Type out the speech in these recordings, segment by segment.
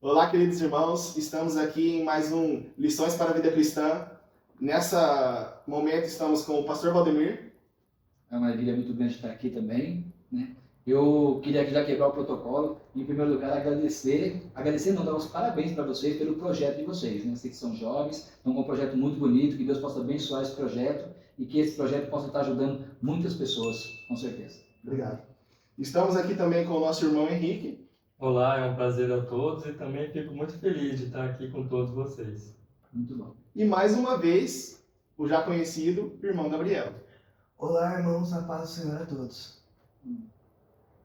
Olá, queridos irmãos, estamos aqui em mais um Lições para a Vida Cristã. Nessa momento estamos com o pastor Valdemir. É uma alegria muito grande estar aqui também, né? Eu queria aqui já quebrar o protocolo, em primeiro lugar agradecer não, dar os parabéns para vocês pelo projeto de vocês, né? Vocês que são jovens, estão com um projeto muito bonito, que Deus possa abençoar esse projeto e que esse projeto possa estar ajudando muitas pessoas, com certeza. Obrigado. Estamos aqui também com o nosso irmão Henrique. Olá, é um prazer a todos e também fico muito feliz de estar aqui com todos vocês. Muito bom. E mais uma vez, o já conhecido irmão Gabriel. Olá, irmãos, a paz do Senhor a todos.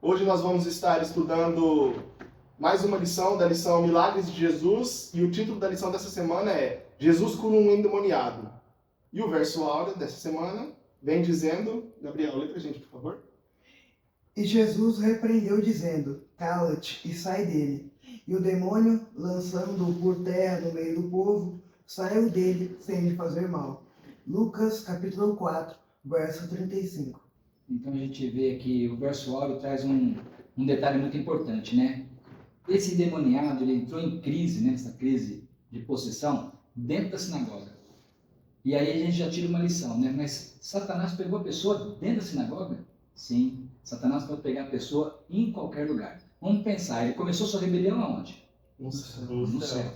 Hoje nós vamos estar estudando mais uma lição da lição Milagres de Jesus, e o título da lição dessa semana é Jesus cura um endemoniado. E o verso áureo dessa semana vem dizendo, Gabriel, lê pra gente, por favor. E Jesus repreendeu, dizendo: Cala-te e sai dele. E o demônio, lançando-o por terra no meio do povo, saiu dele sem lhe fazer mal. Lucas, capítulo 4, verso 35. Então a gente vê que o verso áureo traz um detalhe muito importante, né? Esse endemoniado, ele entrou em crise, né? Essa crise de possessão, dentro da sinagoga. E aí a gente já tira uma lição, né? Mas Satanás pegou a pessoa dentro da sinagoga? Sim. Satanás pode pegar a pessoa em qualquer lugar. Vamos pensar, ele começou sua rebelião aonde? No No céu.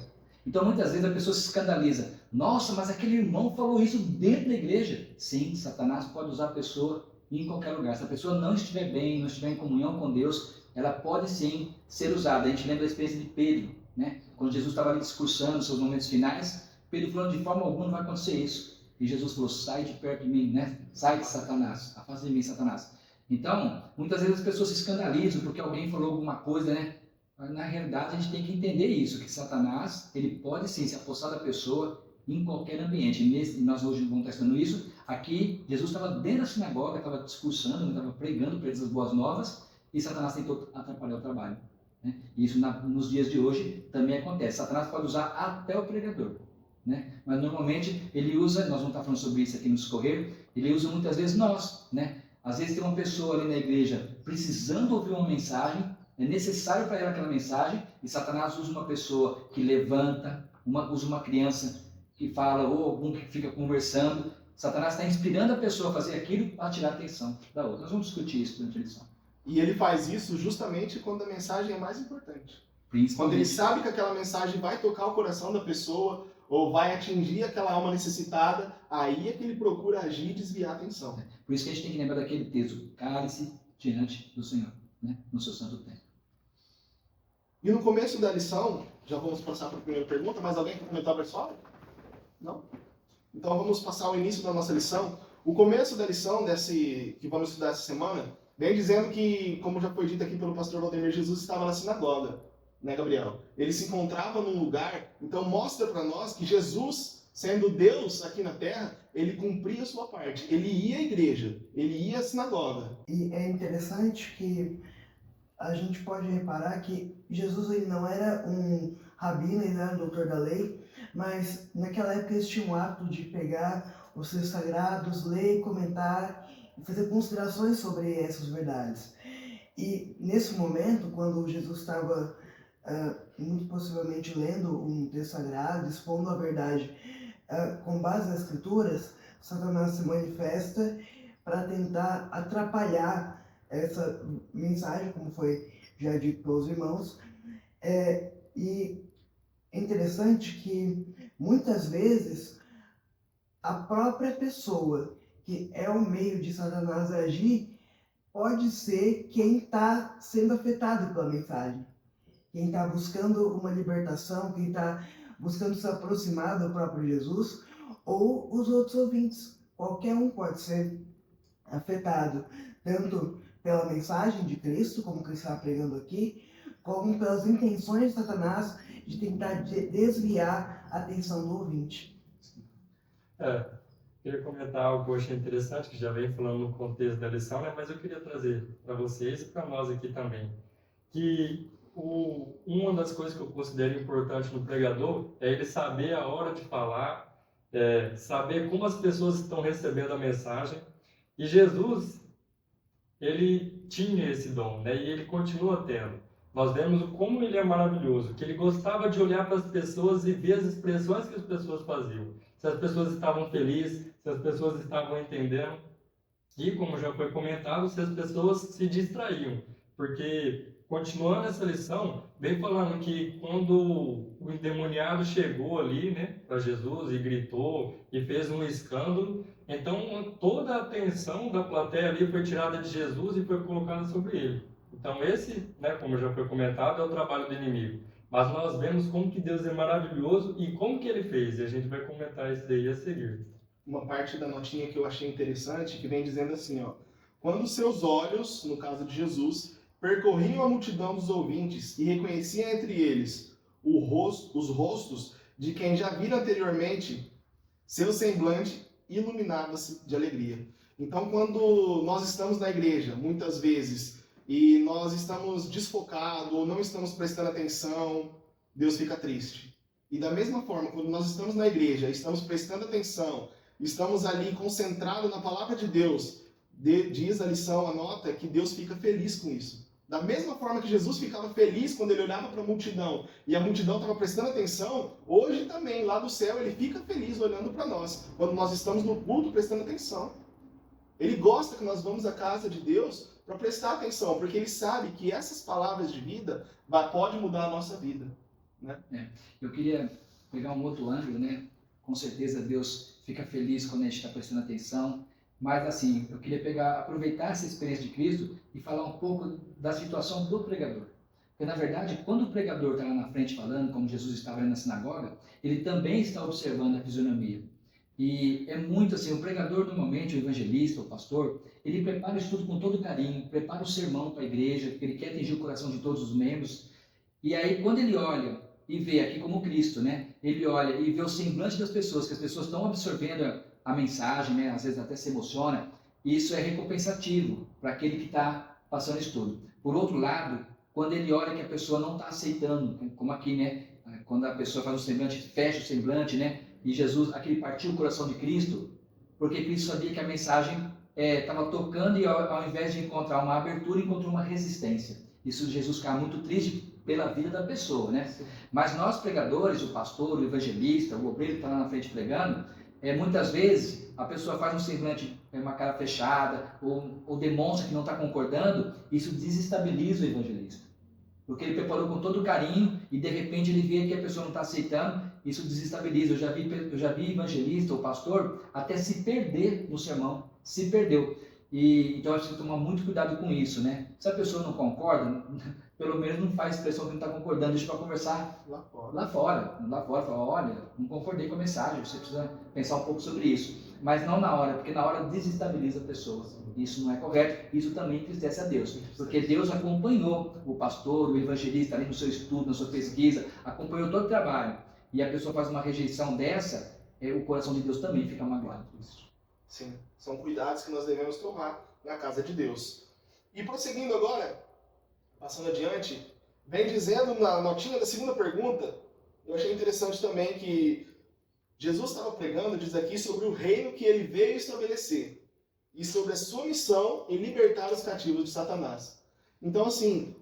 Então muitas vezes a pessoa se escandaliza. Nossa, mas aquele irmão falou isso dentro da igreja. Sim, Satanás pode usar a pessoa em qualquer lugar. Se a pessoa não estiver bem, não estiver em comunhão com Deus, ela pode sim ser usada. A gente lembra da experiência de Pedro, né? Quando Jesus estava ali discursando nos seus momentos finais, Pedro falando: de forma alguma não vai acontecer isso. E Jesus falou: sai de perto de mim, né? Sai de Satanás, afasta de mim, Satanás. Então, muitas vezes as pessoas se escandalizam porque alguém falou alguma coisa, né? Mas na realidade a gente tem que entender isso, que Satanás, ele pode sim se apossar da pessoa em qualquer ambiente. E nós hoje vamos estar estudando isso. Aqui, Jesus estava dentro da sinagoga, estava discursando, estava pregando para eles as boas novas, e Satanás tentou atrapalhar o trabalho, né? E isso nos dias de hoje também acontece. Satanás pode usar até o pregador, né? Mas normalmente ele usa, nós vamos estar falando sobre isso aqui no Discorrer, ele usa muitas vezes nós, né? Às vezes tem uma pessoa ali na igreja precisando ouvir uma mensagem, é necessário para ela aquela mensagem, e Satanás usa uma pessoa que levanta, usa uma criança que fala, ou algum que fica conversando. Satanás está inspirando a pessoa a fazer aquilo para tirar a atenção da outra. Nós vamos discutir isso durante a lição. E ele faz isso justamente quando a mensagem é mais importante. Quando ele sabe que aquela mensagem vai tocar o coração da pessoa, ou vai atingir aquela alma necessitada, aí é que ele procura agir e desviar a atenção. Por isso que a gente tem que lembrar daquele texto: cale-se diante do Senhor, né? No seu santo tempo. E no começo da lição, já vamos passar para a primeira pergunta, mas alguém quer comentar o pessoal? Não? Então vamos passar ao início da nossa lição. O começo da lição que vamos estudar essa semana vem dizendo que, como já foi dito aqui pelo pastor Valdemir, Jesus estava na sinagoga, né, Gabriel? Ele se encontrava num lugar, então mostra para nós que Jesus, sendo Deus aqui na terra, ele cumpria a sua parte. Ele ia à igreja, ele ia à sinagoga. E é interessante que a gente pode reparar que Jesus, ele não era um rabino, ele não era um doutor da lei, mas naquela época eles tinham o hábito de pegar os textos sagrados, ler, comentar e fazer considerações sobre essas verdades. E nesse momento, quando Jesus estava muito possivelmente lendo um texto sagrado, expondo a verdade com base nas escrituras, Satanás se manifesta para tentar atrapalhar essa mensagem, como foi já dito pelos irmãos. E é interessante que muitas vezes a própria pessoa que é o meio de Satanás agir pode ser quem está sendo afetado pela mensagem, quem está buscando uma libertação, quem está buscando se aproximar do próprio Jesus, ou os outros ouvintes. Qualquer um pode ser afetado, tanto pela mensagem de Cristo, como Cristo está pregando aqui, como pelas intenções de Satanás de tentar desviar a atenção do ouvinte. Queria comentar algo que eu achei interessante, que já vem falando no contexto da lição, né? Mas eu queria trazer para vocês e para nós aqui também, que uma das coisas que eu considero importante no pregador é ele saber a hora de falar, saber como as pessoas estão recebendo a mensagem. E Jesus, ele tinha esse dom, né? E ele continua tendo. nós vemos como ele é maravilhoso, que ele gostava de olhar para as pessoas e ver as expressões que as pessoas faziam. Se as pessoas estavam felizes, se as pessoas estavam entendendo. E, como já foi comentado, se as pessoas se distraíam. Porque, continuando essa lição, vem falando que quando o endemoniado chegou ali, né, para Jesus e gritou e fez um escândalo, então toda a atenção da plateia ali foi tirada de Jesus e foi colocada sobre ele. Então esse, né, como já foi comentado, é o trabalho do inimigo. Mas nós vemos como que Deus é maravilhoso e como que ele fez. E a gente vai comentar isso daí a seguir. Uma parte da notinha que eu achei interessante, que vem dizendo assim, ó: quando seus olhos, no caso de Jesus, percorriam a multidão dos ouvintes e reconheciam entre eles os rostos de quem já vira anteriormente, seu semblante iluminava-se de alegria. Então, quando nós estamos na igreja, muitas vezes, e nós estamos desfocados ou não estamos prestando atenção, Deus fica triste. E da mesma forma, quando nós estamos na igreja, estamos prestando atenção, estamos ali concentrados na palavra de Deus, diz a lição, a nota, que Deus fica feliz com isso. Da mesma forma que Jesus ficava feliz quando ele olhava para a multidão e a multidão estava prestando atenção, hoje também, lá do céu, ele fica feliz olhando para nós, quando nós estamos no culto prestando atenção. Ele gosta que nós vamos à casa de Deus para prestar atenção, porque ele sabe que essas palavras de vida podem mudar a nossa vida. Né? Eu queria pegar um outro ângulo, né? Com certeza Deus fica feliz quando a gente está prestando atenção, mas assim, eu queria aproveitar essa experiência de Cristo e falar um pouco da situação do pregador. Porque na verdade, quando o pregador está lá na frente falando, como Jesus estava ali na sinagoga, ele também está observando a fisionomia. E é muito assim, o pregador normalmente, o evangelista, o pastor, ele prepara isso tudo com todo carinho, prepara o sermão para a igreja, porque ele quer atingir o coração de todos os membros. E aí quando ele olha e vê aqui como Cristo, né? Ele olha e vê o semblante das pessoas, que as pessoas estão absorvendo a mensagem, né? Às vezes até se emociona, e isso é recompensativo para aquele que está passando isso tudo. Por outro lado, quando ele olha que a pessoa não está aceitando, como aqui, né? Quando a pessoa faz um semblante, fecha o semblante, né? E Jesus, aquele partiu o coração de Cristo, porque Cristo sabia que a mensagem estava tocando e ao invés de encontrar uma abertura, encontrou uma resistência. Isso Jesus ficava muito triste pela vida da pessoa, né? Mas nós pregadores, o pastor, o evangelista, o obreiro que está lá na frente pregando, muitas vezes a pessoa faz um semblante, uma cara fechada, ou demonstra que não está concordando, isso desestabiliza o evangelista. Porque ele preparou com todo carinho e de repente ele vê que a pessoa não está aceitando, isso desestabiliza. Eu já vi evangelista ou pastor até se perder no sermão, se perdeu. Então a gente tem que tomar muito cuidado com isso, né? Se a pessoa não concorda, pelo menos não faz expressão que não está concordando, deixa para conversar lá fora, fala, olha, não concordei com a mensagem, você precisa pensar um pouco sobre isso. Mas não na hora, porque na hora desestabiliza a pessoa. Isso não é correto, isso também entristece a Deus, porque Deus acompanhou o pastor, o evangelista ali no seu estudo, na sua pesquisa, acompanhou todo o trabalho, e a pessoa faz uma rejeição dessa, o coração de Deus também fica magoado. Sim, são cuidados que nós devemos tomar na casa de Deus. E prosseguindo agora, passando adiante, vem dizendo na notinha da segunda pergunta, eu achei interessante também que Jesus estava pregando, diz aqui, sobre o reino que ele veio estabelecer e sobre a sua missão em libertar os cativos de Satanás. Então, assim,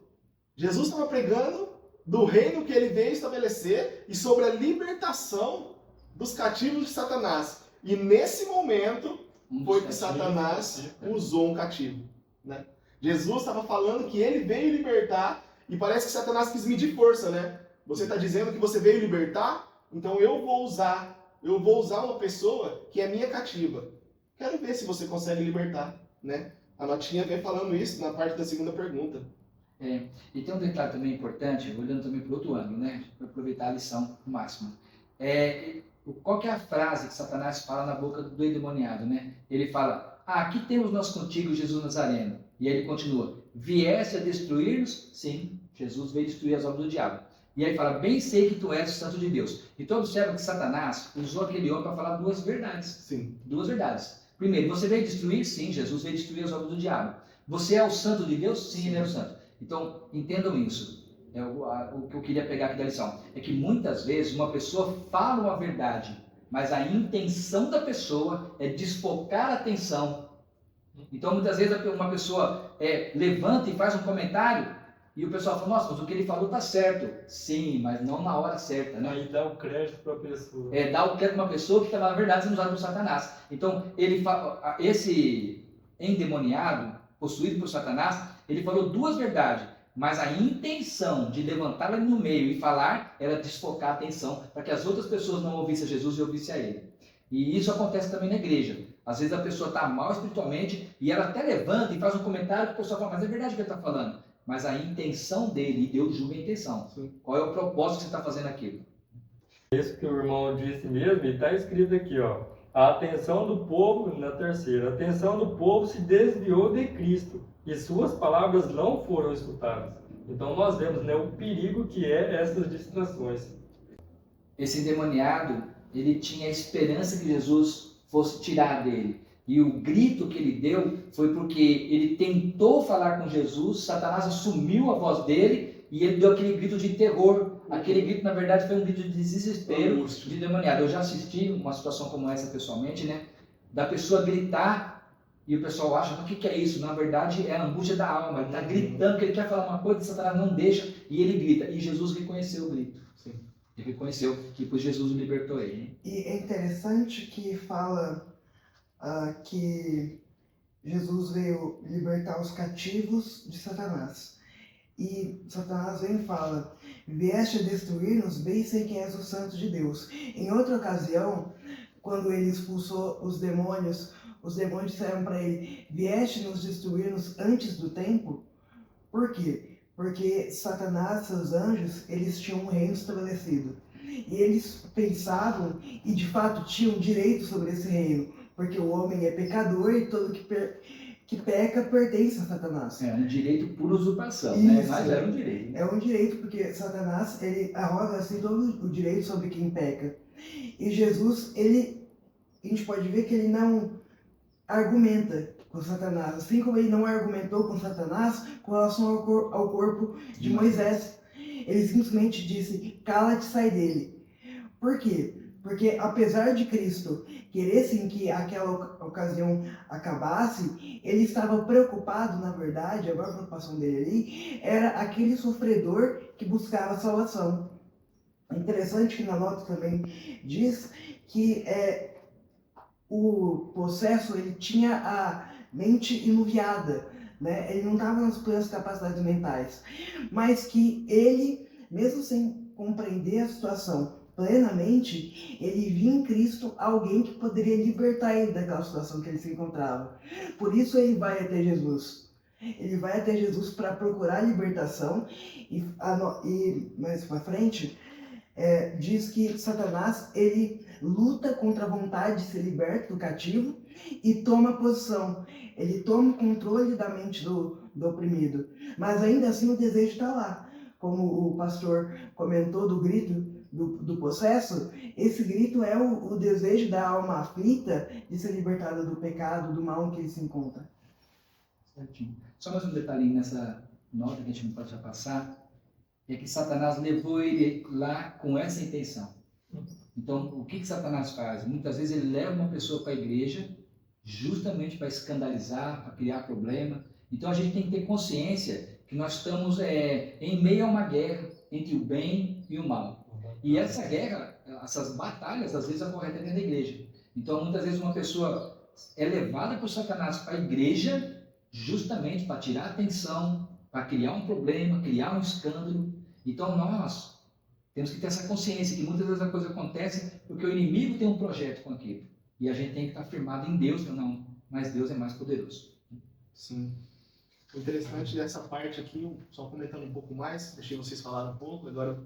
Jesus estava pregando do reino que ele veio estabelecer e sobre a libertação dos cativos de Satanás. E nesse momento foi que Satanás usou um cativo. Né? Jesus estava falando que ele veio libertar e parece que Satanás quis medir força, né? Você está dizendo que você veio libertar? Então eu vou usar uma pessoa que é minha cativa. Quero ver se você consegue libertar, né? A notinha vem falando isso na parte da segunda pergunta. E tem um detalhe também importante, olhando também para o outro ângulo, né? Para aproveitar a lição no máximo. Qual que é a frase que Satanás fala na boca do endemoniado, né? Ele fala, aqui temos nós contigo, Jesus Nazareno. E aí ele continua, vieste a destruir-nos? Sim, Jesus veio destruir as obras do diabo. E aí ele fala, bem sei que tu és o Santo de Deus. Então observa que Satanás usou aquele homem para falar duas verdades. Sim. Duas verdades. Primeiro, você veio destruir? Sim, Jesus veio destruir as obras do diabo. Você é o Santo de Deus? Sim, ele é o Santo. Então, entendam isso. O que eu queria pegar aqui da lição é que muitas vezes uma pessoa fala uma verdade, mas a intenção da pessoa é desfocar a atenção. Então muitas vezes uma pessoa levanta e faz um comentário E o pessoal fala, nossa, mas o que ele falou tá certo. Sim, mas não na hora certa, né? Aí dá o crédito para a pessoa. Dá o crédito para uma pessoa que estava, na verdade, sendo usada por Satanás. Então, esse endemoniado, possuído por Satanás, ele falou duas verdades, mas a intenção de levantá-la no meio e falar era desfocar a atenção para que as outras pessoas não ouvissem Jesus e ouvissem a ele. E isso acontece também na igreja. Às vezes a pessoa está mal espiritualmente e ela até levanta e faz um comentário que o pessoal fala, mas é verdade o que ele está falando. Mas a intenção dele, Deus julga a intenção. Sim. Qual é o propósito que você está fazendo aquilo? Isso que o irmão disse mesmo, e está escrito aqui, ó. A atenção do povo, na terceira, a atenção do povo se desviou de Cristo e suas palavras não foram escutadas. Então nós vemos, né, o perigo que é essas distrações. Esse endemoniado, ele tinha a esperança que Jesus fosse tirar dele. E o grito que ele deu foi porque ele tentou falar com Jesus, Satanás assumiu a voz dele e ele deu aquele grito de terror. Aquele grito, na verdade, foi um grito de desespero, de demoniado. Eu já assisti uma situação como essa pessoalmente, né? Da pessoa gritar e o pessoal acha, mas o que é isso? Na verdade, é a angústia da alma. Ele está gritando que ele quer falar uma coisa que Satanás não deixa e ele grita. E Jesus reconheceu o grito. Sim. Ele reconheceu que depois Jesus libertou ele. Hein? E é interessante que fala que Jesus veio libertar os cativos de Satanás. E Satanás vem e fala, vieste a destruir-nos, bem sei quem és o santo de Deus. Em outra ocasião, quando ele expulsou os demônios disseram para ele, vieste nos destruir-nos antes do tempo? Por quê? Porque Satanás, seus anjos, eles tinham um reino estabelecido. E eles pensavam, e de fato tinham direito sobre esse reino, porque o homem é pecador e todo que peca pertence a Satanás. É um direito por usurpação, Isso. né? Mas era um direito. É um direito, porque Satanás, ele arroga assim todo o direito sobre quem peca. E Jesus, a gente pode ver que ele não argumenta com Satanás, assim como ele não argumentou com Satanás com relação ao corpo de Moisés. Ele simplesmente disse, cala-te, sai dele. Por quê? Porque apesar de Cristo querer sim que aquela ocasião acabasse, ele estava preocupado, na verdade, a maior preocupação dele ali, era aquele sofredor que buscava salvação. É interessante que na nota também diz que o possesso ele tinha a mente inuviada, né? Ele não estava nas plenas capacidades mentais, mas que ele, mesmo sem compreender a situação plenamente, ele via em Cristo alguém que poderia libertar ele daquela situação que ele se encontrava. Por isso ele vai até Jesus. Ele vai até Jesus para procurar libertação e mais para frente diz que Satanás ele luta contra a vontade de ser liberto do cativo e toma posição. Ele toma o controle da mente do oprimido. Mas ainda assim o desejo está lá. Como o pastor comentou do grito do possesso, esse grito é o desejo da alma aflita de ser libertada do pecado, do mal em que ele se encontra. Certinho. Só mais um detalhinho nessa nota que a gente não pode passar, é que Satanás levou ele lá com essa intenção. Então, o que Satanás faz? Muitas vezes ele leva uma pessoa para a igreja justamente para escandalizar, para criar problema. Então, a gente tem que ter consciência que nós estamos em meio a uma guerra entre o bem e o mal. E essa guerra, essas batalhas, às vezes ocorrem até dentro da igreja. Então, muitas vezes uma pessoa é levada por Satanás para a igreja justamente para tirar a atenção, para criar um problema, criar um escândalo. Então, nós temos que ter essa consciência que muitas vezes a coisa acontece porque o inimigo tem um projeto com aquilo. E a gente tem que estar firmado em Deus, não, mas Deus é mais poderoso. Sim. O interessante dessa parte aqui, só comentando um pouco mais, deixei vocês falarem um pouco, agora,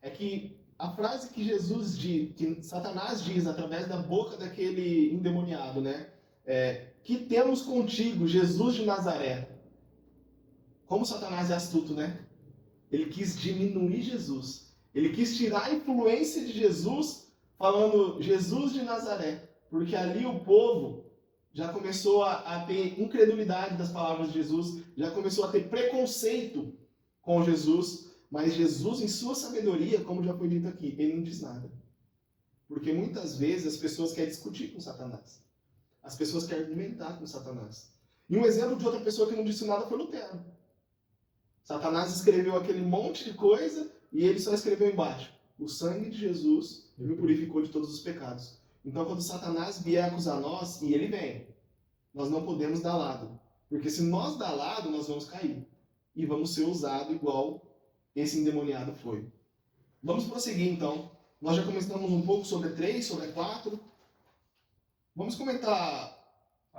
é que a frase que Jesus diz, que Satanás diz através da boca daquele endemoniado, né? Que temos contigo, Jesus de Nazaré. Como Satanás é astuto, né? Ele quis diminuir Jesus. Ele quis tirar a influência de Jesus, falando Jesus de Nazaré. Porque ali o povo já começou a ter incredulidade das palavras de Jesus, já começou a ter preconceito com Jesus, mas Jesus, em sua sabedoria, como já foi dito aqui, ele não diz nada. Porque muitas vezes as pessoas querem discutir com Satanás. As pessoas querem argumentar com Satanás. E um exemplo de outra pessoa que não disse nada foi Lutero. Satanás escreveu aquele monte de coisa e ele só escreveu embaixo: o sangue de Jesus me purificou de todos os pecados. Então, quando Satanás vier acusar nós, e ele vem, nós não podemos dar lado. Porque se nós dar lado, nós vamos cair. E vamos ser usados igual esse endemoniado foi. Vamos prosseguir, então. Nós já comentamos um pouco sobre a 3, sobre a 4. Vamos comentar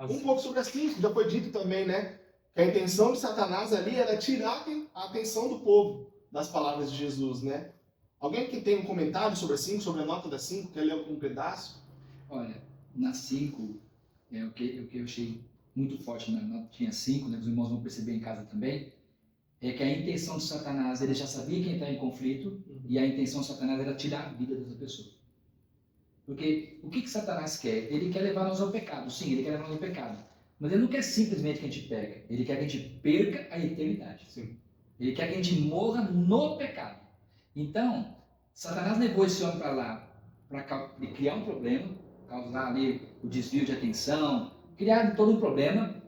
um pouco sobre a 5, já foi dito também, né? Que a intenção de Satanás ali era tirar a atenção do povo das palavras de Jesus, né? Alguém que tem um comentário sobre a 5, sobre a nota da 5, quer ler algum pedaço? Olha, na 5, o que eu achei muito forte na notinha 5, né, que os irmãos vão perceber em casa também, é que a intenção de Satanás, ele já sabia que entrar em conflito, e a intenção de Satanás era tirar a vida dessa pessoa. Porque o que Satanás quer? Ele quer levar nós ao pecado, sim, ele quer levar nós ao pecado. Mas ele não quer simplesmente que a gente pegue, ele quer que a gente perca a eternidade. Sim. Ele quer que a gente morra no pecado. Então, Satanás levou esse homem para lá para criar um problema, causar ali o desvio de atenção, criar todo um problema,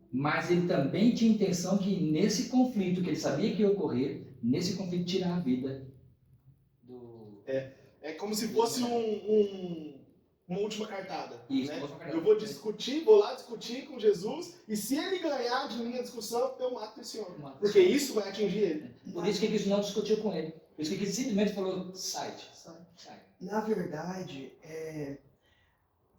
mas ele também tinha intenção que nesse conflito, que ele sabia que ia ocorrer, nesse conflito tirar a vida do... É como se fosse uma última cartada. Isso, né? uma última cartada. Eu vou discutir, vou lá discutir com Jesus, e se ele ganhar de minha discussão, eu mato esse homem. Porque isso vai atingir ele. Por isso que Cristo não discutiu com ele. Por isso que Cristo simplesmente falou, sai. Na verdade,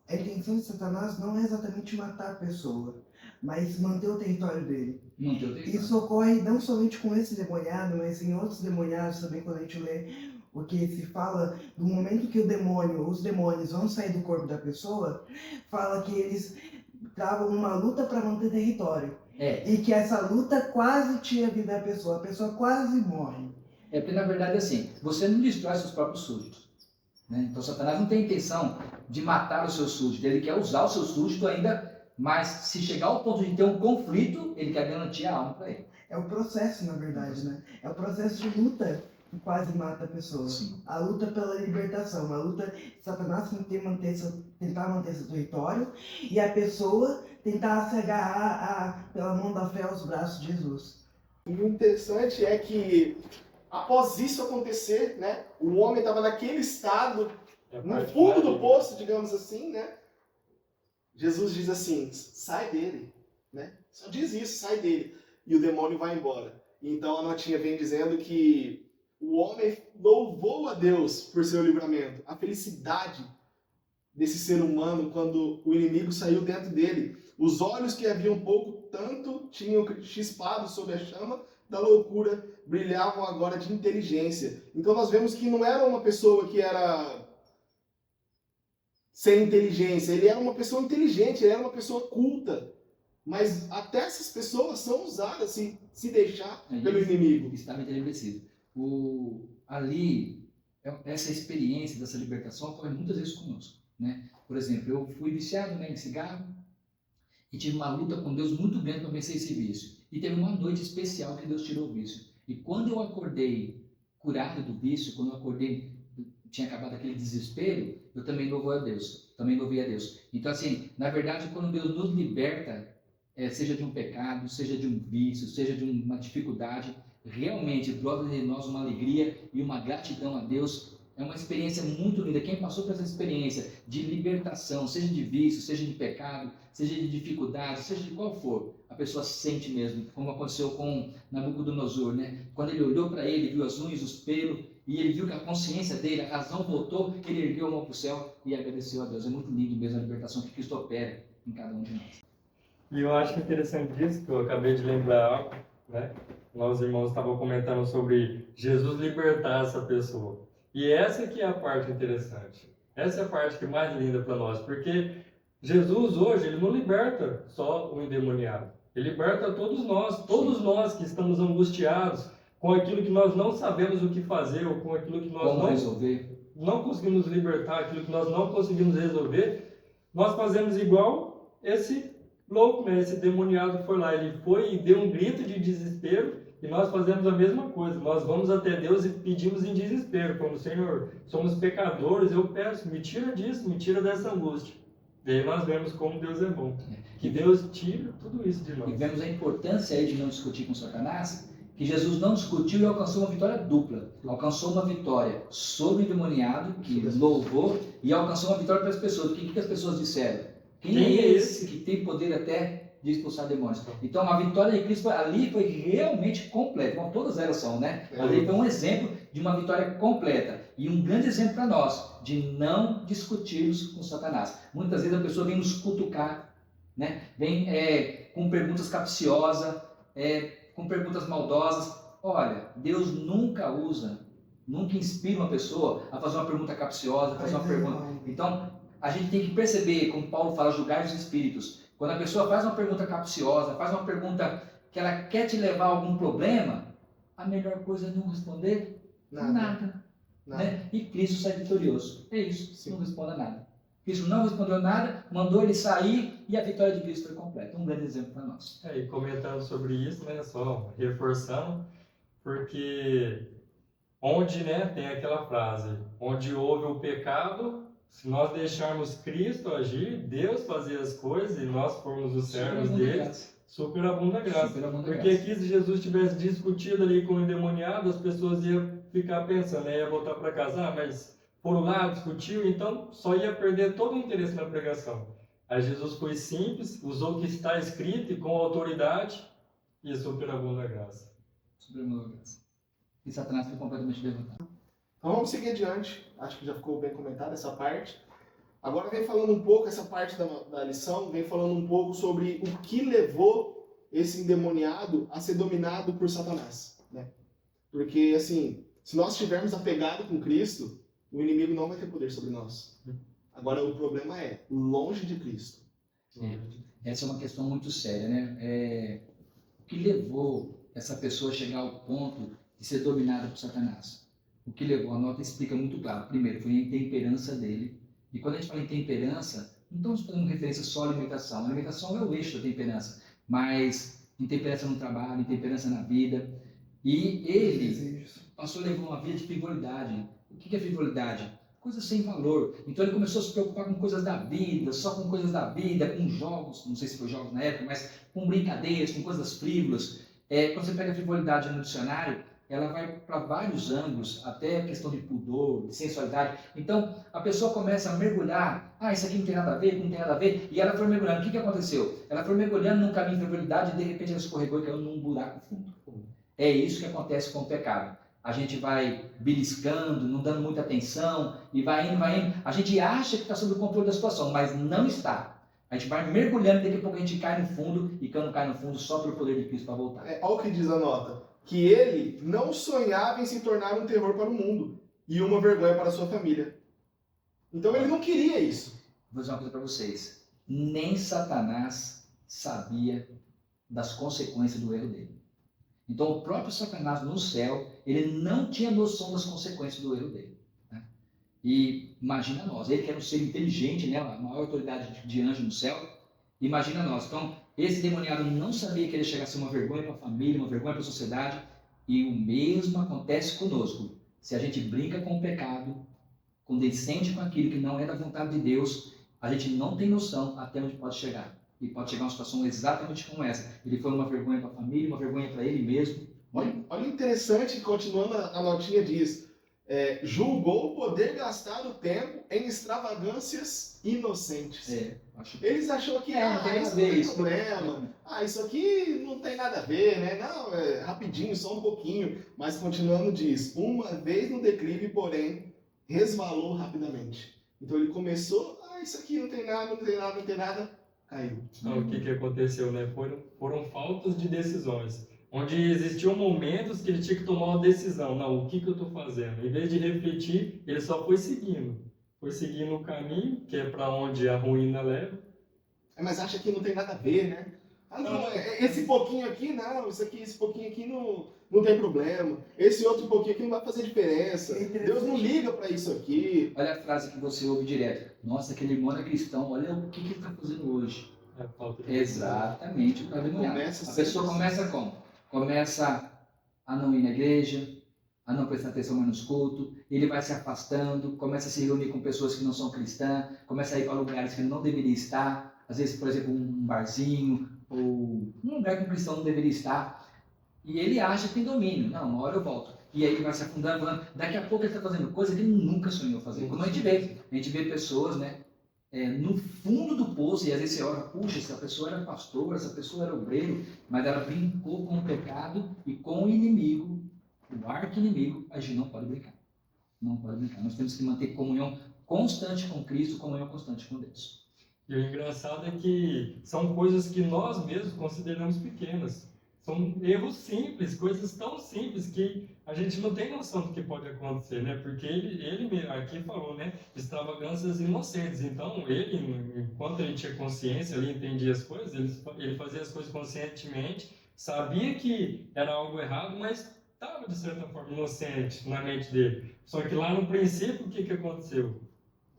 a intenção de Satanás não é exatamente matar a pessoa, mas manter o território dele. Isso ocorre não somente com esse demoniado, mas em outros demoniados também, quando a gente lê o que se fala do momento que os demônios vão sair do corpo da pessoa, fala que eles travam uma luta para manter território. E que essa luta quase tira a vida da pessoa, a pessoa quase morre. Porque na verdade assim, você não destrói seus próprios súditos. Né? Então Satanás não tem intenção de matar os seus súditos, ele quer usar o seu súdito ainda, mas se chegar ao ponto de ter um conflito, ele quer garantir a alma para ele. É o processo, na verdade, né? É o processo de luta que quase mata a pessoa. Sim. A luta pela libertação, a luta de Satanás tentar manter seu território e a pessoa tentar se agarrar pela mão da fé aos braços de Jesus. E o interessante é que após isso acontecer, né, o homem estava naquele estado, no fundo do poço, digamos assim, né? Jesus diz assim, sai dele, né? Só diz isso, sai dele. E o demônio vai embora. Então a notinha vem dizendo que o homem louvou a Deus por seu livramento. A felicidade desse ser humano quando o inimigo saiu dentro dele. Os olhos que haviam pouco tanto tinham chispado sob a chama da loucura, brilhavam agora de inteligência. Então nós vemos que não era uma pessoa que era sem inteligência, ele era uma pessoa inteligente, ele era uma pessoa culta. Mas até essas pessoas são usadas se deixar pelo inimigo. Está bem estabelecido. Ali, essa experiência dessa libertação ocorre muitas vezes conosco. Né? Por exemplo, eu fui viciado em cigarro e tive uma luta com Deus muito grande para vencer esse vício. E teve uma noite especial que Deus tirou o vício. E quando eu acordei curado do vício, quando eu acordei, tinha acabado aquele desespero, eu também louvei a Deus. Então assim, na verdade, quando Deus nos liberta, seja de um pecado, seja de um vício, seja de uma dificuldade, realmente brota de nós uma alegria e uma gratidão a Deus. É uma experiência muito linda. Quem passou por essa experiência de libertação, seja de vício, seja de pecado, seja de dificuldade, seja de qual for, a pessoa sente mesmo, como aconteceu com Nabucodonosor, né? Quando ele olhou para ele, viu as unhas, os pelos, e ele viu que a consciência dele, a razão voltou, ele ergueu a mão para o céu e agradeceu a Deus. É muito lindo mesmo a libertação que Cristo opera em cada um de nós. E eu acho interessante disso, que eu acabei de lembrar algo, né? Nós, irmãos, estavam comentando sobre Jesus libertar essa pessoa. E essa que é a parte interessante. Essa é a parte que é mais linda para nós, porque Jesus hoje, ele não liberta só o endemoniado. Ele liberta todos nós que estamos angustiados com aquilo que nós não sabemos o que fazer, ou com aquilo que nós não conseguimos libertar, aquilo que nós não conseguimos resolver. Nós fazemos igual esse louco, né? Esse demoniado foi lá, ele foi e deu um grito de desespero. E nós fazemos a mesma coisa, nós vamos até Deus e pedimos em desespero, como Senhor, somos pecadores, eu peço, me tira disso, me tira dessa angústia. E aí nós vemos como Deus é bom, que Deus tira tudo isso de nós. E vemos a importância aí de não discutir com Satanás, que Jesus não discutiu e alcançou uma vitória dupla. Alcançou uma vitória sobre o endemoniado, que louvou, e alcançou uma vitória para as pessoas. O que as pessoas disseram? Quem é esse que tem poder até de expulsar demônios? Então, a vitória de Cristo ali foi realmente completa. Bom, todas elas são, né? Mas ele foi um exemplo de uma vitória completa. E um grande exemplo para nós, de não discutirmos com Satanás. Muitas vezes a pessoa vem nos cutucar, né? Vem com perguntas capciosas, com perguntas maldosas. Olha, Deus nunca inspira uma pessoa a fazer uma pergunta capciosa, fazer uma pergunta. Então, a gente tem que perceber, como Paulo fala, julgar os espíritos. Quando a pessoa faz uma pergunta capciosa, faz uma pergunta que ela quer te levar a algum problema, a melhor coisa é não responder nada. Né? E Cristo sai vitorioso. É isso, Sim. Não responda nada. Cristo não respondeu nada, mandou ele sair e a vitória de Cristo foi completa. Um grande exemplo para nós. E comentando sobre isso, né, só reforçando, porque onde, né, tem aquela frase, onde houve o pecado, se nós deixarmos Cristo agir, Deus fazer as coisas e nós formos os servos dele, superabunda a graça. Porque aqui, se Jesus tivesse discutido ali com o endemoniado, as pessoas iam ficar pensando, ia voltar para casa, mas por um lado discutiu, então só ia perder todo o interesse na pregação. Aí Jesus foi simples, usou o que está escrito e com autoridade, e superabunda a graça. Superabunda a graça. E Satanás foi completamente derrotado. Então vamos seguir adiante. Acho que já ficou bem comentada essa parte. Agora vem falando um pouco, essa parte da lição, vem falando um pouco sobre o que levou esse endemoniado a ser dominado por Satanás, né? Porque, assim, se nós estivermos apegados com Cristo, o inimigo não vai ter poder sobre nós. Agora, o problema é longe de Cristo. Essa é uma questão muito séria, né? O que levou essa pessoa a chegar ao ponto de ser dominada por Satanás? O que levou? A nota explica muito claro. Primeiro, foi a intemperança dele. E quando a gente fala em temperança, não estamos fazendo referência só à alimentação. A alimentação é o eixo da temperança. Mas intemperança no trabalho, intemperança na vida. E ele passou a levar uma vida de frivolidade. O que é frivolidade? Coisas sem valor. Então ele começou a se preocupar com coisas da vida, só com coisas da vida, com jogos, não sei se foi jogos na época, mas com brincadeiras, com coisas frívolas. Quando você pega a frivolidade no dicionário, ela vai para vários ângulos, até a questão de pudor, de sensualidade. Então a pessoa começa a mergulhar, isso aqui não tem nada a ver, não tem nada a ver, e ela foi mergulhando. O que aconteceu? Ela foi mergulhando num caminho de frivolidade e de repente ela escorregou e caiu num buraco fundo. É isso que acontece com o pecado. A gente vai beliscando, não dando muita atenção, e vai indo. A gente acha que está sob o controle da situação, mas não está. A gente vai mergulhando, daqui a pouco a gente cai no fundo, e quando cai no fundo, só pelo poder de Cristo para voltar. Olha o que diz a nota, que ele não sonhava em se tornar um terror para o mundo, e uma vergonha para a sua família. Então ele não queria isso. Vou dizer uma coisa para vocês. Nem Satanás sabia das consequências do erro dele. Então o próprio Satanás no céu, ele não tinha noção das consequências do erro dele. Né? E imagina nós, ele que era um ser inteligente, né, a maior autoridade de anjo no céu, imagina nós. Então esse demoniado não sabia que ele chegasse a ser uma vergonha para a família, uma vergonha para a sociedade, e o mesmo acontece conosco. Se a gente brinca com o pecado, condescende com aquilo que não é da vontade de Deus, a gente não tem noção até onde pode chegar. E pode chegar a uma situação exatamente como essa. Ele foi uma vergonha para a família, uma vergonha para ele mesmo. Olha interessante, continuando a notinha diz, julgou poder gastar o tempo em extravagâncias inocentes. Eles acharam que isso não tem problema, isso aqui não tem nada a ver, né? Não, rapidinho, só um pouquinho. Mas continuando diz, uma vez no declive, porém, resvalou rapidamente. Então ele começou, isso aqui não tem nada, caiu. Então, o que aconteceu, né? Foram faltas de decisões. Onde existiam momentos que ele tinha que tomar uma decisão. Não, o que eu estou fazendo? Em vez de refletir, ele só foi seguindo. Foi seguindo o caminho, que é para onde a ruína leva. Mas acha que não tem nada a ver, né? Não, esse pouquinho aqui, não. Esse pouquinho aqui não tem problema. Esse outro pouquinho aqui não vai fazer diferença. Deus não liga para isso aqui. Olha a frase que você ouve direto. Nossa, aquele irmão é cristão. Olha o que ele está fazendo hoje. Exatamente o que está vendo. A pessoa começa como? Começa a não ir na igreja, a não prestar atenção mais nos cultos, ele vai se afastando, começa a se reunir com pessoas que não são cristãs, começa a ir para lugares que ele não deveria estar, às vezes, por exemplo, um barzinho, ou um lugar que um cristão não deveria estar, E ele acha que tem domínio. Não, uma hora eu volto. E aí ele vai se afundando, falando. Daqui a pouco ele está fazendo coisa que ele nunca sonhou fazer. Como a gente vê pessoas, né? No fundo do poço, e às vezes você olha, puxa, essa pessoa era pastor, essa pessoa era obreiro, mas ela brincou com o pecado e com o inimigo, o arqui-inimigo. A gente não pode brincar. Não pode brincar. Nós temos que manter comunhão constante com Cristo, comunhão constante com Deus. E o engraçado é que são coisas que nós mesmos consideramos pequenas. São erros simples, coisas tão simples que a gente não tem noção do que pode acontecer, né? Porque ele aqui falou, né? Extravagâncias inocentes. Então, ele, enquanto ele tinha consciência, ele entendia as coisas, ele fazia as coisas conscientemente, sabia que era algo errado, mas estava, de certa forma, inocente na mente dele. Só que lá no princípio, o que aconteceu?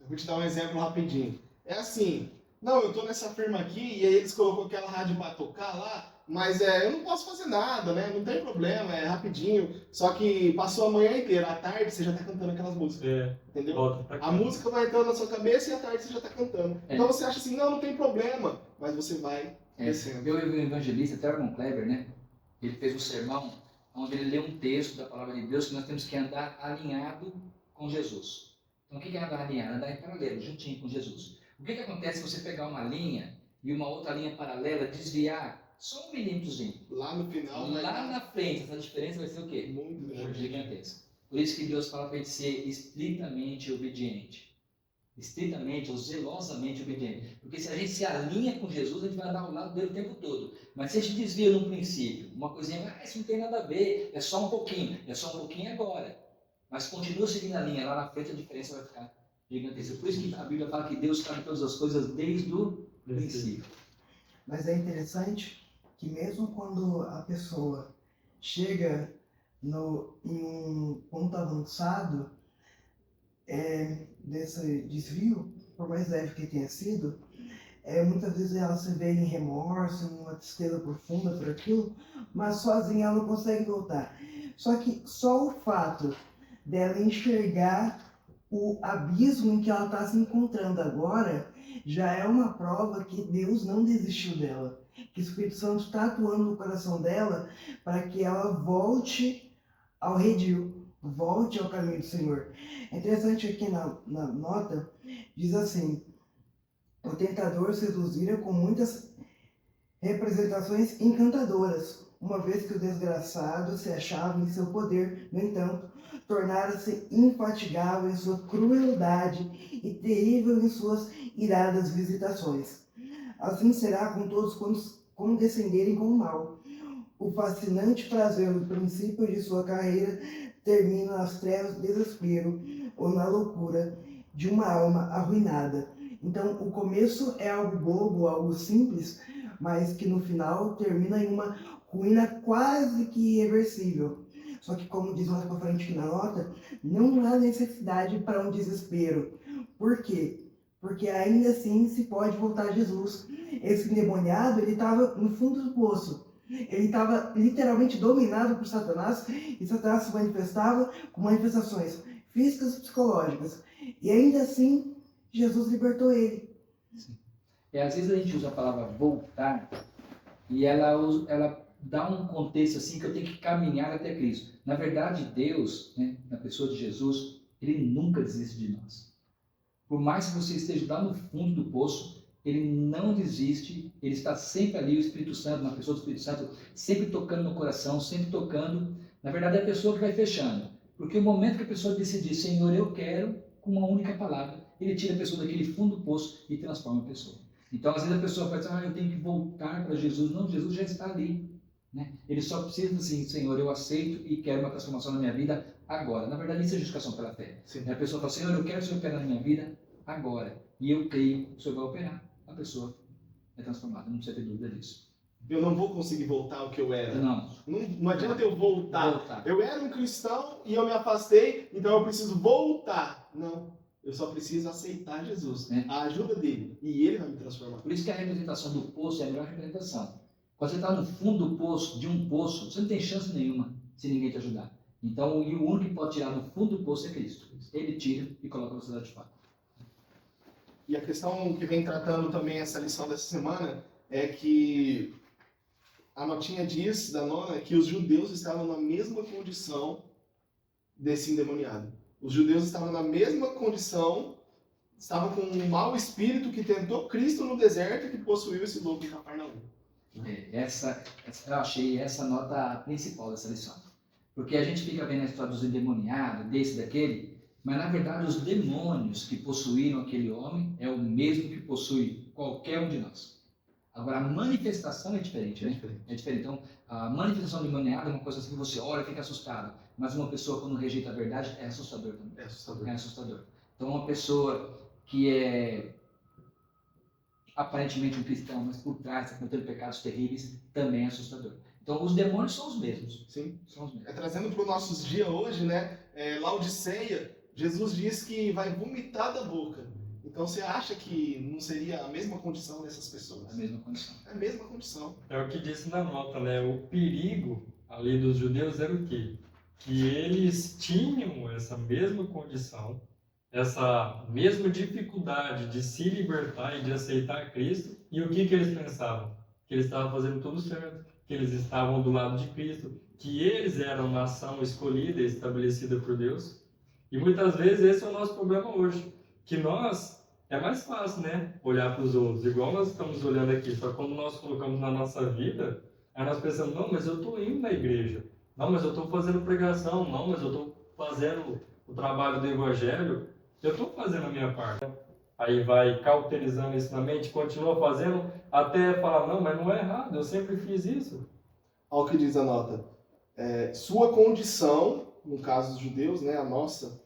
Eu vou te dar um exemplo rapidinho. É assim, não, eu tô nessa firma aqui, e aí eles colocam aquela rádio para tocar lá, mas eu não posso fazer nada, né? Não tem problema, é rapidinho. Só que passou a manhã inteira, à tarde você já tá cantando aquelas músicas. Entendeu? A música vai entrando na sua cabeça e à tarde você já tá cantando. Então você acha assim, não tem problema, mas você vai descendo. Eu vi o evangelista Terman Kleber, né? Ele fez um sermão onde ele lê um texto da palavra de Deus que nós temos que andar alinhado com Jesus. Então o que é andar alinhado? Andar em paralelo, juntinho com Jesus. O que acontece se você pegar uma linha e uma outra linha paralela, desviar só um milímetrozinho? Lá no final, lá na frente, essa diferença vai ser o quê? Muito gigantesca. Por isso que Deus fala para a gente ser estritamente obediente. Estritamente ou zelosamente obediente. Porque se a gente se alinha com Jesus, a gente vai andar ao lado dele o tempo todo. Mas se a gente desvia num princípio, uma coisinha, isso não tem nada a ver, é só um pouquinho agora. Mas continua seguindo a linha, lá na frente a diferença vai ficar gigantesca. Por isso que a Bíblia fala que Deus sabe todas as coisas desde o princípio. Mas é interessante que mesmo quando a pessoa chega em um ponto avançado desse desvio, por mais leve que tenha sido, muitas vezes ela se vê em remorso, em uma tristeza profunda por aquilo, mas sozinha ela não consegue voltar. Só que só o fato dela enxergar o abismo em que ela está se encontrando agora já é uma prova que Deus não desistiu dela, que o Espírito Santo está atuando no coração dela para que ela volte ao redil, volte ao caminho do Senhor. É interessante aqui na nota, diz assim: o tentador seduzira com muitas representações encantadoras, uma vez que o desgraçado se achava em seu poder. No entanto, tornara-se infatigável em sua crueldade e terrível em suas iradas visitações. Assim será com todos quantos condescenderem com o mal. O fascinante prazer do princípio de sua carreira termina nas trevas do desespero ou na loucura de uma alma arruinada. Então, o começo é algo bobo, algo simples, mas que no final termina em uma ruína quase que irreversível. Só que, como diz mais para frente aqui na nota, não há necessidade para um desespero. Por quê? Porque ainda assim se pode voltar a Jesus. Esse endemoniado, ele estava no fundo do poço. Ele estava literalmente dominado por Satanás, e Satanás se manifestava com manifestações físicas e psicológicas. E ainda assim, Jesus libertou ele. Às vezes a gente usa a palavra voltar e ela dá um contexto assim que eu tenho que caminhar até Cristo. Na verdade, Deus, né, na pessoa de Jesus, ele nunca desiste de nós. Por mais que você esteja lá no fundo do poço, ele não desiste, ele está sempre ali, o Espírito Santo, na pessoa do Espírito Santo, sempre tocando no coração, sempre tocando. Na verdade, é a pessoa que vai fechando. Porque o momento que a pessoa decidir, Senhor, eu quero, com uma única palavra, ele tira a pessoa daquele fundo do poço e transforma a pessoa. Então, às vezes a pessoa pensa, eu tenho que voltar para Jesus. Não, Jesus já está ali. Né? Ele só precisa assim, Senhor, eu aceito e quero uma transformação na minha vida agora. Na verdade, isso é justificação pela fé. A pessoa fala, Senhor, eu quero o Senhor operar na minha vida agora. E eu creio que o Senhor vai operar. A pessoa é transformada, não precisa ter dúvida disso. Eu não vou conseguir voltar ao que eu era. Não adianta eu voltar. Eu era um cristão e eu me afastei, então eu preciso voltar. Não. Eu só preciso aceitar Jesus, a ajuda dele, e ele vai me transformar. Por isso que a representação do poço é a melhor representação. Quando você está no fundo do poço, de um poço, você não tem chance nenhuma se ninguém te ajudar. Então, e o único que pode tirar do fundo do poço é Cristo. Ele tira e coloca você lá de fora. E a questão que vem tratando também essa lição dessa semana é que a notinha diz, da nona, que os judeus estavam na mesma condição desse endemoniado. Os judeus estavam na mesma condição, estavam com um mau espírito que tentou Cristo no deserto e que possuiu esse louco em Cafarnaum. Eu achei essa nota principal dessa lição. Porque a gente fica vendo a história dos endemoniados, desse, daquele, mas na verdade os demônios que possuíram aquele homem é o mesmo que possui qualquer um de nós. Agora a manifestação é diferente, né? É diferente. Então a manifestação demoniada é uma coisa assim que você olha e fica assustado, mas uma pessoa quando rejeita a verdade é assustador também. É assustador. É assustador. Então uma pessoa que é aparentemente um cristão, mas por trás está cometendo pecados terríveis, também é assustador. Então os demônios são os mesmos. Sim. São os mesmos. Trazendo para os nossos dias hoje, né? Laodiceia, Jesus diz que vai vomitar da boca. Então você acha que não seria a mesma condição dessas pessoas? A mesma condição. É a mesma condição. É o que disse na nota, né? O perigo ali dos judeus era o quê? Que eles tinham essa mesma condição, essa mesma dificuldade de se libertar e de aceitar Cristo. E o que eles pensavam? Que eles estavam fazendo tudo certo, que eles estavam do lado de Cristo, que eles eram nação escolhida e estabelecida por Deus. E muitas vezes esse é o nosso problema hoje, que nós, é mais fácil, né, olhar para os outros, igual nós estamos olhando aqui, só quando nós colocamos na nossa vida, aí nós pensamos, não, mas eu estou indo na igreja, não, mas eu estou fazendo pregação, não, mas eu estou fazendo o trabalho do evangelho, eu estou fazendo a minha parte. Aí vai cauterizando isso na mente, continua fazendo, até falar, não, mas não é errado, eu sempre fiz isso. Olha o que diz a nota. Sua condição, no caso dos judeus, né, a nossa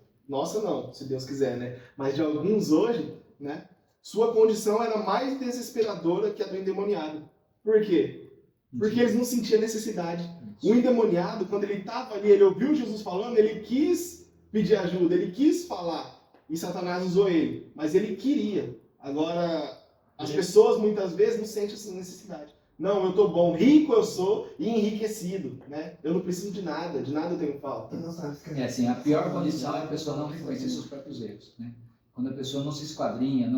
não, se Deus quiser, né, mas de alguns hoje, né, sua condição era mais desesperadora que a do endemoniado. Por quê? Porque eles não sentiam necessidade. O endemoniado, quando ele estava ali, ele ouviu Jesus falando, ele quis pedir ajuda, ele quis falar. E Satanás usou ele, mas ele queria. Agora, as pessoas muitas vezes não sentem essa necessidade. Não, eu estou bom, rico eu sou e enriquecido, né? Eu não preciso de nada eu tenho falta. Assim, a pior condição é a pessoa não reconhecer seus próprios erros, né? Quando a pessoa não se esquadrinha,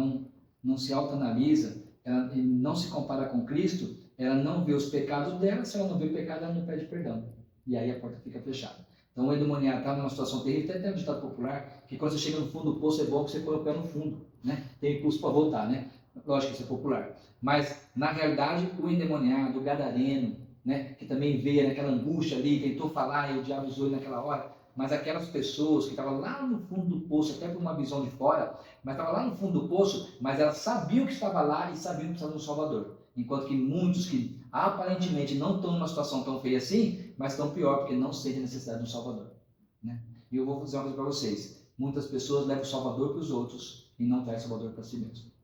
não se autoanalisa, ela não se compara com Cristo, ela não vê os pecados dela, se ela não vê o pecado, ela não pede perdão. E aí a porta fica fechada. Então o endemoniado está numa situação terrível, até tem um ditado popular, que quando você chega no fundo do poço é bom que você põe o pé no fundo, né? Tem impulso para voltar, né? Lógico que isso é popular. Mas, na realidade, o endemoniado, o gadareno, né? Que também veio naquela angústia ali, tentou falar e o diabo usou ele naquela hora, mas aquelas pessoas que estavam lá no fundo do poço, até por uma visão de fora, mas estavam lá no fundo do poço, mas elas sabiam que estava lá e sabiam que precisavam de um Salvador. Enquanto que muitos que aparentemente não estão numa situação tão feia assim, mas estão pior, porque não sentem a necessidade de um Salvador. Né? E eu vou dizer uma coisa para vocês. Muitas pessoas levam o Salvador para os outros e não trazem o Salvador para si mesmo.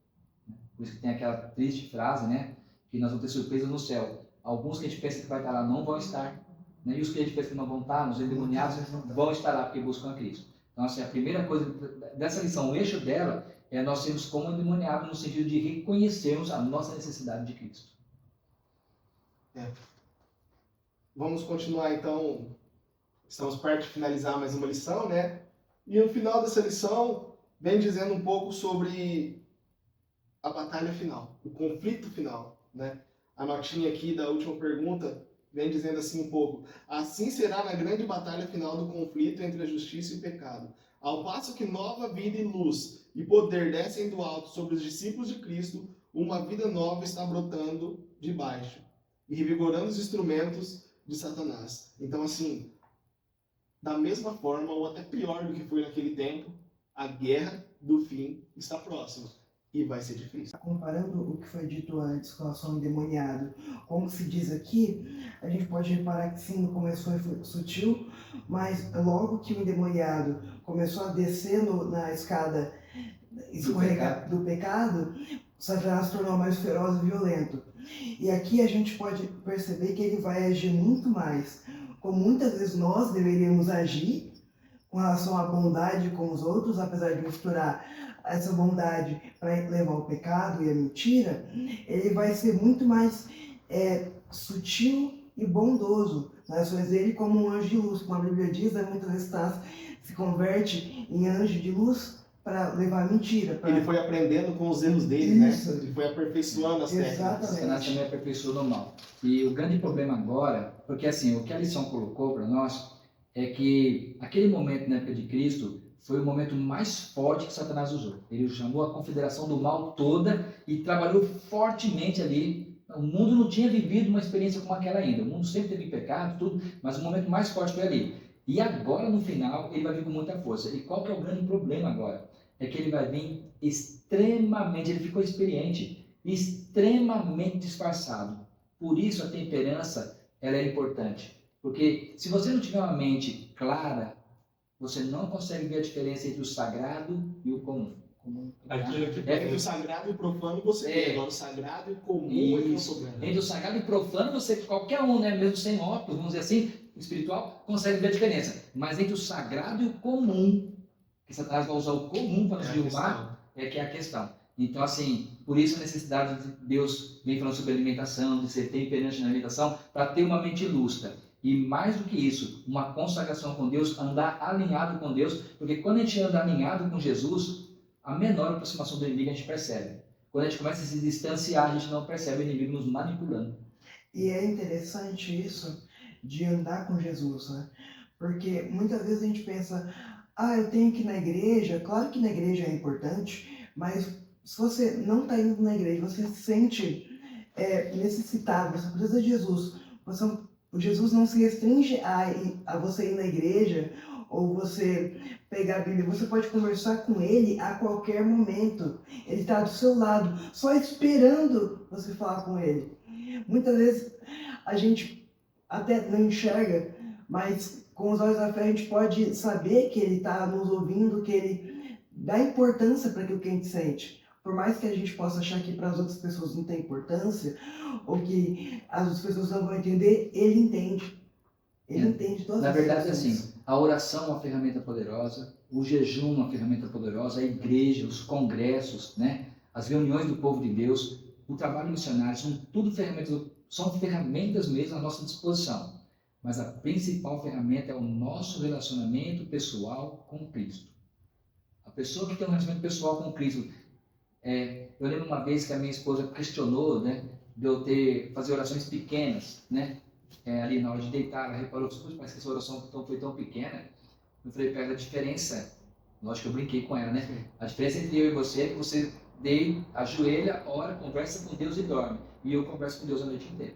Por isso que tem aquela triste frase, né? Que nós vamos ter surpresas no céu. Alguns que a gente pensa que vai estar lá não vão estar. Né? E os que a gente pensa que não vão estar, os endemoniados, vão estar lá porque buscam a Cristo. Então, assim, a primeira coisa dessa lição, o eixo dela, é nós sermos como endemoniados no sentido de reconhecermos a nossa necessidade de Cristo. Vamos continuar então, estamos perto de finalizar mais uma lição, né? E no final dessa lição, vem dizendo um pouco sobre a batalha final, o conflito final, né? A notinha aqui da última pergunta vem dizendo assim um pouco: assim será na grande batalha final do conflito entre a justiça e o pecado. Ao passo que nova vida e luz e poder descem do alto sobre os discípulos de Cristo, uma vida nova está brotando de baixo e revigorando os instrumentos de Satanás. Então, assim, da mesma forma, ou até pior do que foi naquele tempo, a guerra do fim está próxima. E vai ser difícil. Comparando o que foi dito antes com relação ao endemoniado, como se diz aqui, a gente pode reparar que sim, no começo foi sutil, mas logo que o endemoniado começou a descer na escada do pecado, Satanás se tornou mais feroz e violento. E aqui a gente pode perceber que ele vai agir muito mais, como muitas vezes nós deveríamos agir com relação à bondade com os outros, apesar de misturar essa bondade para levar ao pecado e a mentira, ele vai ser muito mais sutil e bondoso nas ações dele, como um anjo de luz, como a Bíblia diz, muitas vezes se converte em anjo de luz para levar a mentira. Ele foi aprendendo com os erros dele, Isso. né? Ele foi aperfeiçoando as técnicas. Exatamente. Satanás também aperfeiçoou no mal. E o grande problema agora, porque assim, o que a lição colocou para nós é que aquele momento na época de Cristo foi o momento mais forte que Satanás usou. Ele chamou a confederação do mal toda e trabalhou fortemente ali. O mundo não tinha vivido uma experiência como aquela ainda. O mundo sempre teve pecado, tudo, mas o momento mais forte foi ali. E agora, no final, ele vai vir com muita força. E qual que é o grande problema agora? É que ele vai vir extremamente, ele ficou experiente, extremamente disfarçado. Por isso a temperança ela é importante. Porque se você não tiver uma mente clara, você não consegue ver a diferença entre o sagrado e o comum. Aquilo que Entre o sagrado e o profano você tem. Agora o sagrado e o comum é que é o problema. Entre o sagrado e o profano, você, qualquer um, né, mesmo sem óculos, vamos dizer assim, espiritual, consegue ver a diferença. Mas entre o sagrado e o comum, que Satanás vai usar o comum para nos derrubar, é que é a questão. Então, assim, por isso a necessidade de Deus vem falando sobre alimentação, de ser temperante na alimentação, para ter uma mente lúcida. E mais do que isso, uma consagração com Deus, andar alinhado com Deus, porque quando a gente anda alinhado com Jesus, a menor aproximação do inimigo a gente percebe. Quando a gente começa a se distanciar, a gente não percebe o inimigo nos manipulando. E é interessante isso de andar com Jesus, né? Porque muitas vezes a gente pensa, eu tenho que ir na igreja. Claro que na igreja é importante, mas se você não está indo na igreja, você se sente necessitado, você precisa de Jesus. Jesus não se restringe a você ir na igreja ou você pegar a Bíblia. Você pode conversar com Ele a qualquer momento. Ele está do seu lado, só esperando você falar com Ele. Muitas vezes a gente até não enxerga, mas com os olhos da fé a gente pode saber que Ele está nos ouvindo, que Ele dá importância para aquilo que a gente sente. Por mais que a gente possa achar que para as outras pessoas não tem importância, ou que as outras pessoas não vão entender, Ele entende. Ele entende todas as coisas. Na verdade, assim, a oração é uma ferramenta poderosa, o jejum é uma ferramenta poderosa, a igreja, os congressos, né? As reuniões do povo de Deus, o trabalho missionário, são ferramentas mesmo à nossa disposição. Mas a principal ferramenta é o nosso relacionamento pessoal com Cristo. A pessoa que tem um relacionamento pessoal com Cristo, eu lembro uma vez que a minha esposa questionou, né, de eu fazer orações pequenas, né, ali na hora de deitar. Ela reparou, mas que essa oração foi tão pequena. Eu falei para ela a diferença, lógico que eu brinquei com ela, né? A diferença entre eu e você é que você ajoelha, ora, conversa com Deus e dorme. E eu converso com Deus a noite inteira.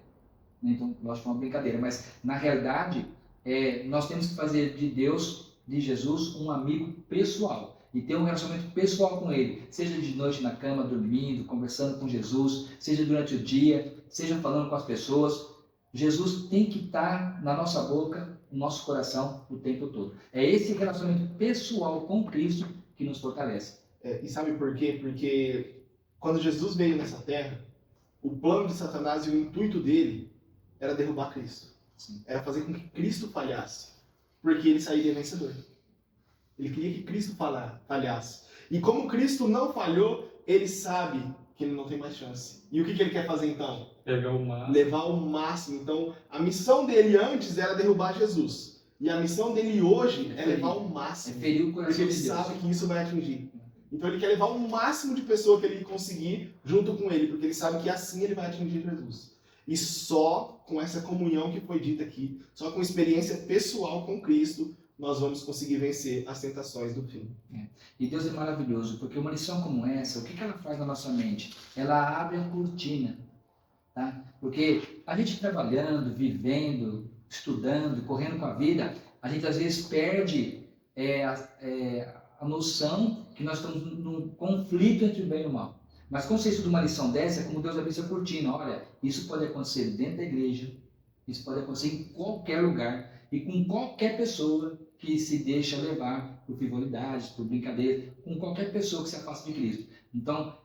Então, lógico que é uma brincadeira, mas na realidade, nós temos que fazer de Deus, de Jesus, um amigo pessoal. E ter um relacionamento pessoal com Ele, seja de noite na cama, dormindo, conversando com Jesus, seja durante o dia, seja falando com as pessoas. Jesus tem que estar na nossa boca, no nosso coração, o tempo todo. É esse relacionamento pessoal com Cristo que nos fortalece. E sabe por quê? Porque quando Jesus veio nessa terra, o plano de Satanás e o intuito dele era derrubar Cristo. Sim. Era fazer com que Cristo falhasse, porque ele sairia vencedor. Ele queria que Cristo falhasse. E como Cristo não falhou, ele sabe que ele não tem mais chance. E o que ele quer fazer então? pegar o máximo. Levar o máximo. Então, a missão dele antes era derrubar Jesus. E a missão dele hoje é levar o máximo. Ferir o Porque coração ele de Deus. sabe que isso vai atingir. Então ele quer levar o máximo de pessoa que ele conseguir junto com ele, porque ele sabe que assim ele vai atingir Jesus. E só com essa comunhão que foi dita aqui, só com experiência pessoal com Cristo, nós vamos conseguir vencer as tentações do fim. E Deus é maravilhoso, porque uma lição como essa, o que ela faz na nossa mente? Ela abre a cortina, tá? Porque a gente trabalhando, vivendo, estudando, correndo com a vida, a gente às vezes perde a noção que nós estamos num conflito entre o bem e o mal. Mas quando você estuda uma lição dessa, é como Deus abre essa cortina. Olha, isso pode acontecer dentro da igreja, isso pode acontecer em qualquer lugar e com qualquer pessoa que se deixa levar por frivolidades, por brincadeira, com qualquer pessoa que se afasta de Cristo. Então,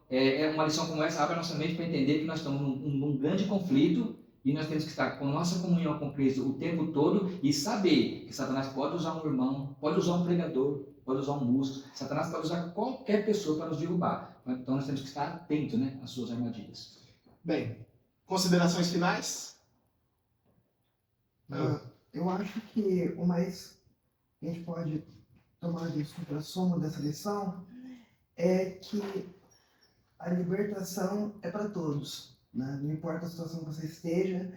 uma lição como essa abre a nossa mente para entender que nós estamos num grande conflito e nós temos que estar com nossa comunhão com Cristo o tempo todo e saber que Satanás pode usar um irmão, pode usar um pregador, pode usar um músico, Satanás pode usar qualquer pessoa para nos derrubar. Então nós temos que estar atentos, né, às suas armadilhas. Bem, considerações finais? Eu acho que o mais que a gente pode tomar de supra-sumo dessa lição é que a libertação é para todos, né? Não importa a situação que você esteja,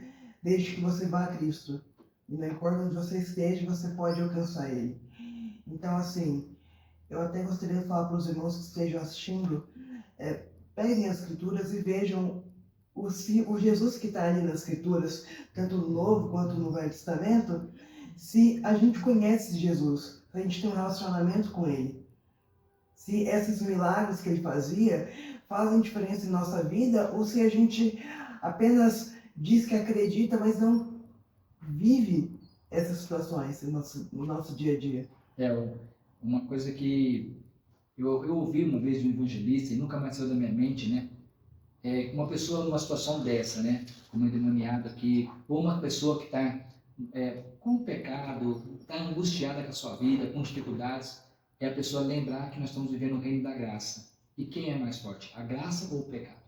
desde que você vá a Cristo. E não importa onde você esteja, você pode alcançar Ele. Então, assim, eu até gostaria de falar para os irmãos que estejam assistindo, peguem as Escrituras e vejam o Jesus que está ali nas Escrituras, tanto no Novo quanto no Velho Testamento, se a gente conhece Jesus, se a gente tem um relacionamento com Ele, se esses milagres que Ele fazia fazem diferença em nossa vida, ou se a gente apenas diz que acredita, mas não vive essas situações no nosso dia a dia. Uma coisa que eu ouvi uma vez de um evangelista e nunca mais saiu da minha mente, né? Uma pessoa numa situação dessa, né? Como endemoniado aqui, ou uma pessoa que está com pecado, está angustiada com a sua vida, com dificuldades, é a pessoa lembrar que nós estamos vivendo o reino da graça. E quem é mais forte? A graça ou o pecado?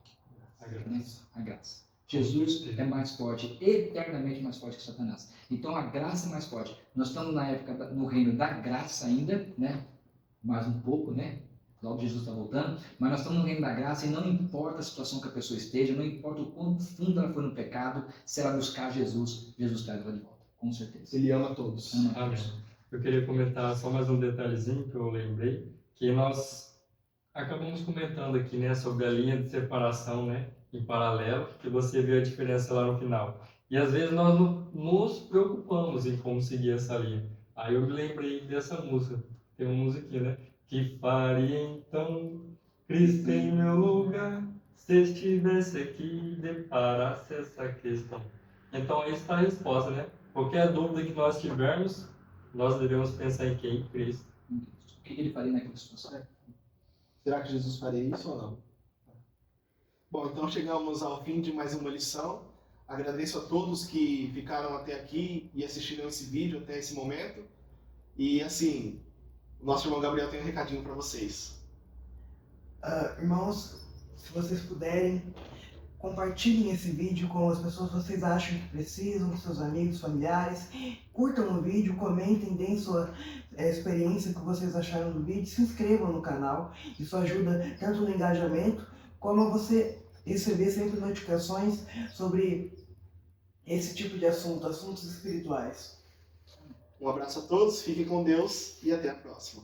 A graça. Né? A graça. Jesus é mais forte, eternamente mais forte que Satanás. Então a graça é mais forte. Nós estamos na época, no reino da graça ainda, né? Mais um pouco, né? Logo Jesus está voltando, mas nós estamos no reino da graça e não importa a situação que a pessoa esteja, não importa o quão fundo ela foi no pecado, se ela buscar Jesus, Jesus traz ela de volta, com certeza. Ele ama todos. Ama Amém. todos. Eu queria comentar só mais um detalhezinho que eu lembrei, que nós acabamos comentando aqui, né, sobre a linha de separação, né, em paralelo, que você vê a diferença lá no final. E às vezes nós nos preocupamos em como seguir essa linha. Aí eu me lembrei dessa música, tem uma musiquinha, né? Que faria então Cristo em meu lugar, se estivesse aqui e deparasse essa questão. Então aí está a resposta, né? Qualquer dúvida que nós tivermos, nós devemos pensar em quem? Em Cristo. O que ele faria naquela situação? Será que Jesus faria isso ou não? Bom, então chegamos ao fim de mais uma lição. Agradeço a todos que ficaram até aqui e assistiram esse vídeo até esse momento. E assim, o nosso irmão Gabriel tem um recadinho para vocês. Irmãos, se vocês puderem, compartilhem esse vídeo com as pessoas que vocês acham que precisam, com seus amigos, familiares. Curtam o vídeo, comentem, deem sua experiência, o que vocês acharam do vídeo. Se inscrevam no canal, isso ajuda tanto no engajamento, como a você receber sempre notificações sobre esse tipo de assuntos espirituais. Um abraço a todos, fiquem com Deus e até a próxima.